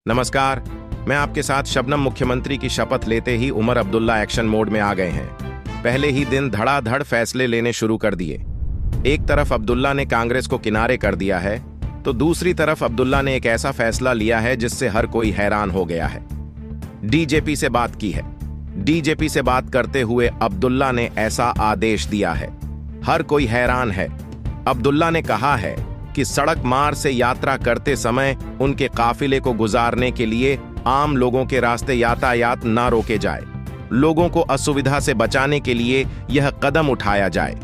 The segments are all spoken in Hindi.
नमस्कार। मैं आपके साथ शबनम मुख्यमंत्री की शपथ लेते ही उमर अब्दुल्ला एक्शन मोड में आ गए हैं। पहले ही दिन धड़ाधड़ फैसले लेने शुरू कर दिए। एक तरफ अब्दुल्ला ने कांग्रेस को किनारे कर दिया है, तो दूसरी तरफ अब्दुल्ला ने एक ऐसा फैसला लिया है जिससे हर कोई हैरान हो गया है। डीजीपी से बात की है। डीजीपी से बात करते हुए अब्दुल्ला ने ऐसा आदेश दिया है, हर कोई हैरान है। अब्दुल्ला ने कहा है कि सड़क मार्ग से यात्रा करते समय उनके काफिले को गुजारने के लिए आम लोगों के रास्ते यातायात ना रोके जाए। लोगों को असुविधा से बचाने के लिए यह कदम उठाया जाए।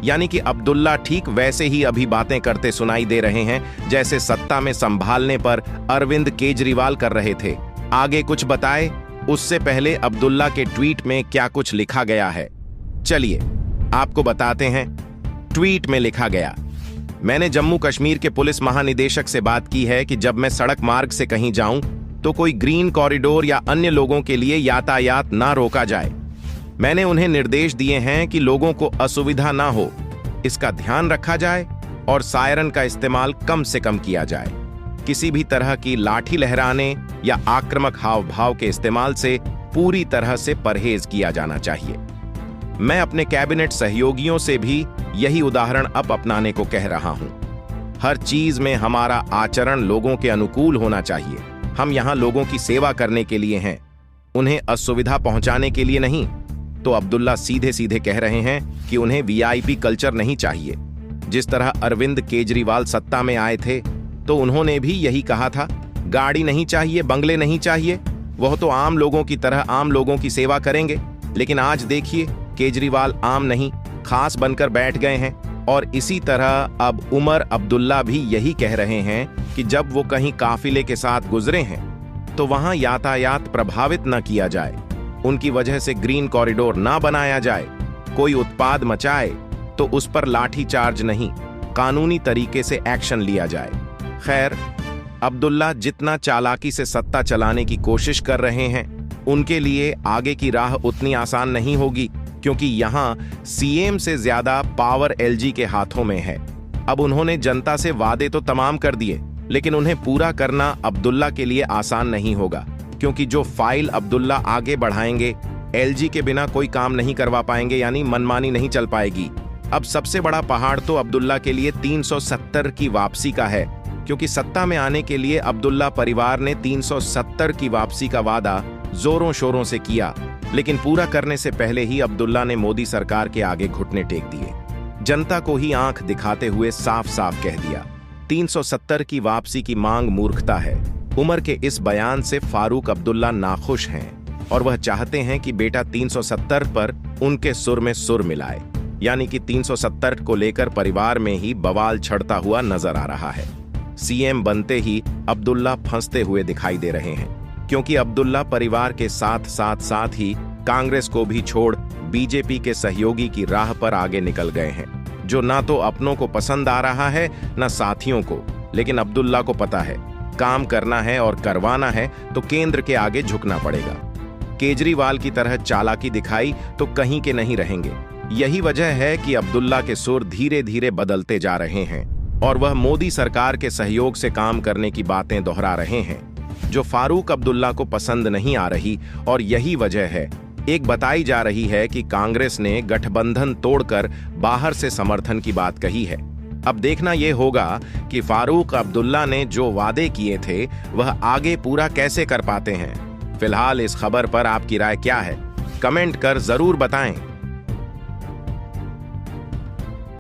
यानी कि अब्दुल्ला ठीक वैसे ही अभी बातें करते सुनाई दे रहे हैं जैसे सत्ता में संभालने पर अरविंद केजरीवाल कर रहे थे। आगे कुछ बताए उससे पहले अब्दुल्ला के ट्वीट में क्या कुछ लिखा गया है, चलिए आपको बताते हैं। ट्वीट में लिखा गया, मैंने जम्मू कश्मीर के पुलिस महानिदेशक से बात की है कि जब मैं सड़क मार्ग से कहीं जाऊं तो कोई ग्रीन कॉरिडोर या अन्य लोगों के लिए यातायात ना रोका जाए। मैंने उन्हें निर्देश दिए हैं कि लोगों को असुविधा ना हो, इसका ध्यान रखा जाए और सायरन का इस्तेमाल कम से कम किया जाए। किसी भी तरह की लाठी लहराने या आक्रामक हाव भाव के इस्तेमाल से पूरी तरह से परहेज किया जाना चाहिए। मैं अपने कैबिनेट सहयोगियों से भी यही उदाहरण अब अपनाने को कह रहा हूं। हर चीज में हमारा आचरण लोगों के अनुकूल होना चाहिए। हम यहां लोगों की सेवा करने के लिए हैं, उन्हें असुविधा पहुंचाने के लिए नहीं। तो अब्दुल्ला सीधे सीधे कह रहे हैं कि उन्हें वीआईपी कल्चर नहीं चाहिए। जिस तरह अरविंद केजरीवाल सत्ता में आए थे तो उन्होंने भी यही कहा था, गाड़ी नहीं चाहिए, बंगले नहीं चाहिए, वह तो आम लोगों की तरह आम लोगों की सेवा करेंगे। लेकिन आज देखिए, केजरीवाल आम नहीं खास बनकर बैठ गए हैं। और इसी तरह अब उमर अब्दुल्ला भी यही कह रहे हैं कि जब वो कहीं काफिले के साथ गुजरे हैं तो वहां यातायात प्रभावित न किया जाए, उनकी वजह से ग्रीन कॉरिडोर ना बनाया जाए। कोई उत्पाद मचाए तो उस पर लाठी चार्ज नहीं, कानूनी तरीके से एक्शन लिया जाए। खैर, अब्दुल्ला जितना चालाकी से सत्ता चलाने की कोशिश कर रहे हैं, उनके लिए आगे की राह उतनी आसान नहीं होगी, क्योंकि यहां सीएम से ज्यादा पावर एलजी के हाथों में है। अब उन्होंने जनता से वादे तो तमाम कर दिए, लेकिन उन्हें पूरा करना अब्दुल्ला के लिए आसान नहीं होगा, क्योंकि जो फाइल अब्दुल्ला आगे बढ़ाएंगे एलजी के बिना कोई काम नहीं करवा पाएंगे, यानी मनमानी नहीं चल पाएगी। अब सबसे बड़ा पहाड़ तो अब्दुल्ला के लिए 370 की वापसी का है, क्योंकि सत्ता में आने के लिए अब्दुल्ला परिवार ने 370 की वापसी का वादा जोरों शोरों से किया, लेकिन पूरा करने से पहले ही अब्दुल्ला ने मोदी सरकार के आगे घुटने टेक दिए। जनता को ही आंख दिखाते हुए साफ साफ कह दिया, 370 की वापसी की मांग मूर्खता है। उमर के इस बयान से फारूक अब्दुल्ला नाखुश हैं और वह चाहते हैं कि बेटा 370 पर उनके सुर में सुर मिलाए, यानी कि 370 को लेकर परिवार में ही बवाल छड़ता हुआ नजर आ रहा है। सीएम बनते ही अब्दुल्ला फंसते हुए दिखाई दे रहे हैं, क्योंकि अब्दुल्ला परिवार के साथ ही कांग्रेस को भी छोड़ बीजेपी के सहयोगी की राह पर आगे निकल गए हैं, जो ना तो अपनों को पसंद आ रहा है ना साथियों को। लेकिन अब्दुल्ला को पता है, काम करना है और करवाना है तो केंद्र के आगे झुकना पड़ेगा। केजरीवाल की तरह चालाकी दिखाई तो कहीं के नहीं रहेंगे। यही वजह है कि अब्दुल्ला के सुर धीरे धीरे बदलते जा रहे हैं और वह मोदी सरकार के सहयोग से काम करने की बातें दोहरा रहे हैं, जो फारूक अब्दुल्ला को पसंद नहीं आ रही। और यही वजह है, एक बताई जा रही है कि कांग्रेस ने गठबंधन तोड़कर बाहर से समर्थन की बात कही है। अब देखना यह होगा कि फारूक अब्दुल्ला ने जो वादे किए थे वह आगे पूरा कैसे कर पाते हैं। फिलहाल इस खबर पर आपकी राय क्या है, कमेंट कर जरूर बताएं।